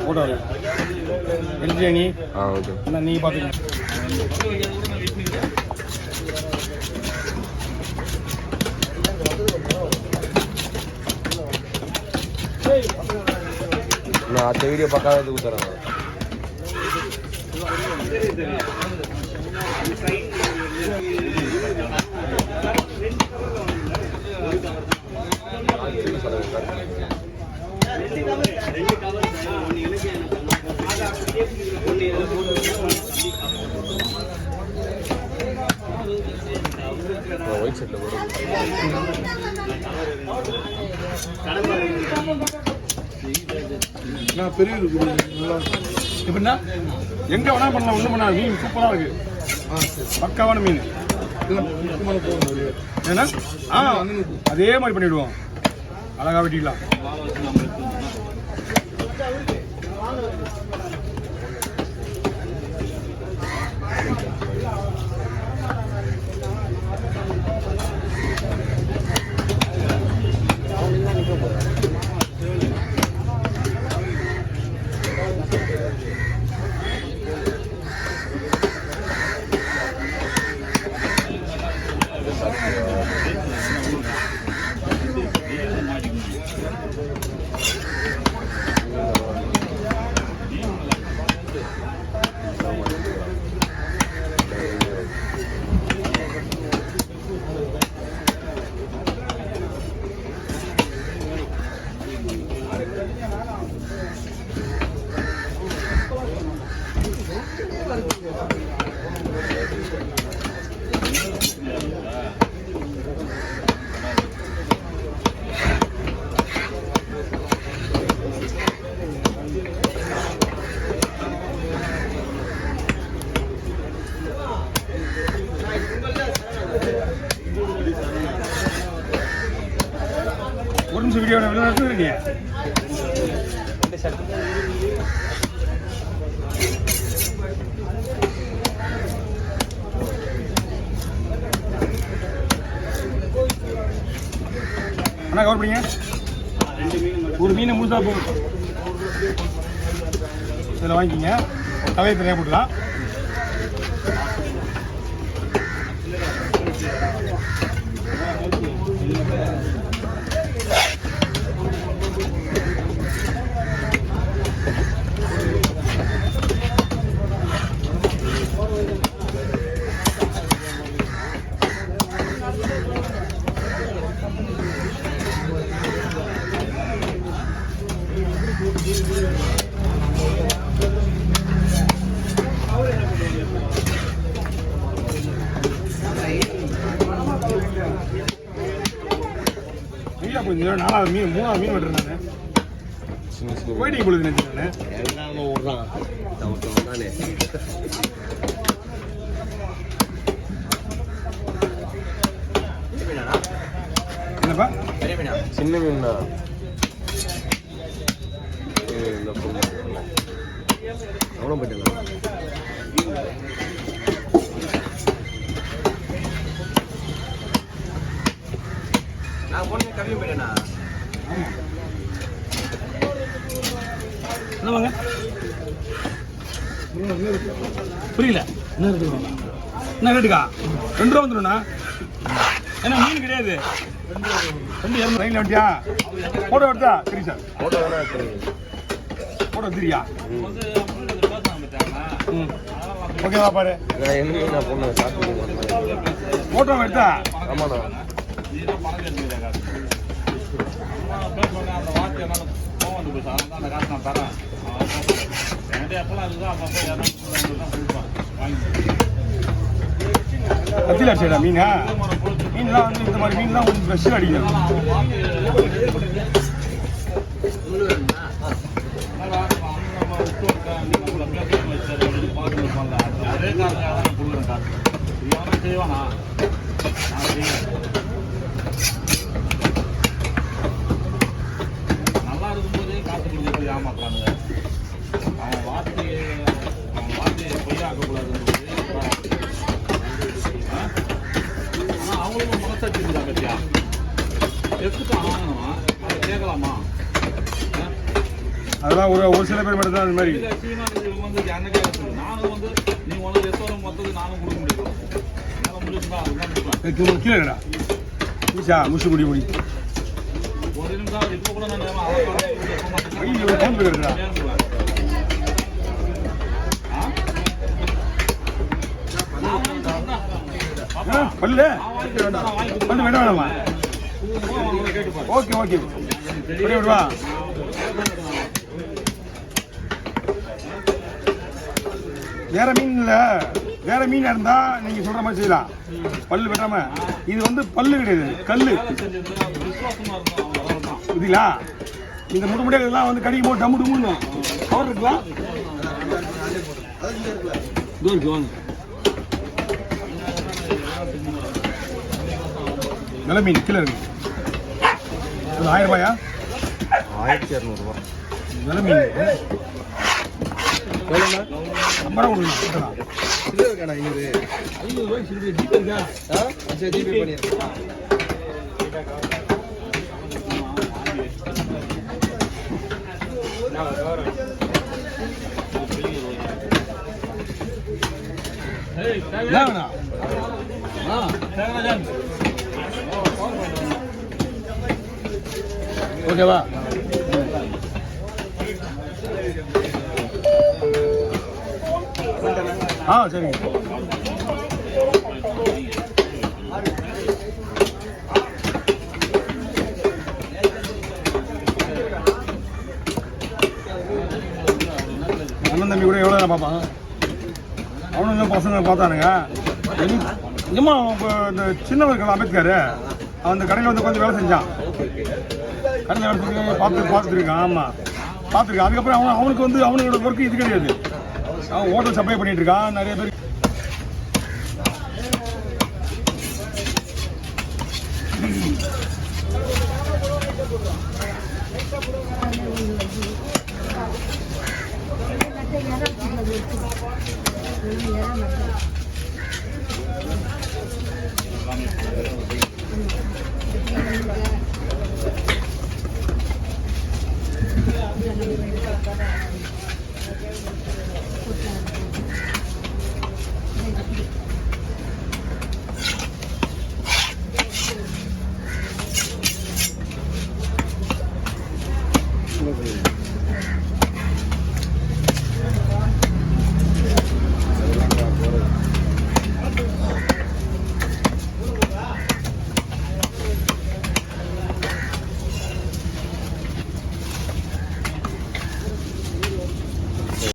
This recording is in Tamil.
போட்டோ எழுதியா நீ? ஓகே. என்ன நீங்கள் பார்த்துக்கங்க. நான் அடுத்த வீடியோ பார்க்காத கொடுத்துறேன். ஒயிட் செட்டில் கூட நான் பெரிய எப்படின்னா எங்கே வேணா பண்ணலாம், ஒன்றும் பண்ணலாம். மீன் சூப்பராக இருக்கு, பக்காவான மீன். ஏன்னா அதே மாதிரி பண்ணிவிடுவோம், அழகாக வெட்டிடலாம். ஒரு நிமிஷம் வீடியோ நடத்துறீங்க. அண்ணா கவர் பண்ணிங்க. ஒரு மீனை முழுசா போகும் இதில் வாங்கிக்கிங்க. தவையை தனியாக போட்டுக்கலாம். கொஞ்சம் நாலாவது மீன் மூணாவது மீன் வெட்டுறேன் நான். போயிட்டு பொழுது நினைச்சேன் என்னப்பா சின்ன மீன் தான். அவ்வளோ போயிட்டு நான் பொண்ணு கம்மி பண்ணேண்ணா. என்ன வாங்க புரியல. என்ன ரேட்டுக்கா? என்ன ரேட்டுக்கா? 2 ரூபா வந்துடும்ண்ணா. ஏன்னா மீன் கிடையாது. 2 லைனில் வண்டியா ஃபோட்டோ எடுத்தா சரி சார். ஃபோட்டோ எடுத்துறியா? ஓகேவா பாரு. நான் எங்கே நான் பொண்ணு சாப்பிட்டு ஃபோட்டோ எடுத்தா? ஆமாண்ணா. கத்தியில் அடிச்சா மீனா? மீன்லாம் வந்து இந்த மாதிரி மீன்லாம் கொஞ்சம் ஃப்ரெஷ்ஷாக அடிக்கணும். நல்லா இருக்கும்போதே காசு கொடுக்குறது ஏமாத்துறாங்க. அவன் வார்த்தையை பொய்யாக்கக்கூடாது. ஆனால் அவங்களுக்கும் மனசாட்சி இருக்குதா பத்தியா? எடுத்துட்டு ஆகணுமா? அதை கேட்கலாமா? அதெல்லாம் அதான் ஒரு சில பேர் மட்டும் தான் அது மாதிரி. இல்ல, சீனா இது வந்து என்ன கேட்கறது? நானும் வந்து நீ உனக்கு எத்தனை மொத்தத்துக்கு நானும் கொடுக்க முடியும். என்னால முடியுமா? அதுதான் கொடுப்பேன். கீழே இருக்கடா ஈஷா முஷு முடி முடி ஒரு நிமிஷம் இப்போ கூட நான் அவசரம் ஐயோ ஃபோன் இருக்குடா பல்லு பல்லு வேண்டாம் வேணாமா? ஓகே ஓகே அப்படியே விடுவா. வேற மீன் இல்லை, வேற மீன் இருந்தா நீங்க சொல்ற மாதிரி செய்யலாம், பல்லு வெட்டாம. இது வந்து பல்லு கிடையாது, கல்லு. புரியுதுங்களா? இந்த முட்டை முட்டைகள்லாம் வந்து கடிக்கும் போது டம்மு டம்முன்னு கவர் இருக்கலாம். நல்ல மீன் கீழே இருக்கு. 1000 ரூபாயா? 1200 ரூபா. நல்ல மீன். நம்பரா கொடுக்கலாம். இது இருக்காண்ணா 500. 500 ரூபாய் சில்லறை ஜிபே இருக்கா? சரி ஜிபே பண்ணிடுறேன். ஓகேவா? சரிங்க. அண்ணன் தம்பி கூட எவ்வளோ பார்ப்பான், அவனும் பசங்க பார்த்தானுங்க. எம்மா இந்த சின்னவர்கள் அம்பேத்கர் அந்த கடையில் வந்து கொஞ்சம் வேலை செஞ்சான். கடையில் வேலை செஞ்சு பார்த்துருக்கான். ஆமாம் பார்த்துருக்கான். அதுக்கப்புறம் அவனுக்கு வந்து அவனோட ஒர்க்கு இது கிடையாது. அவன் ஹோட்டல் சப்ளை பண்ணிட்டு இருக்கான். நிறைய பேர் Gracias.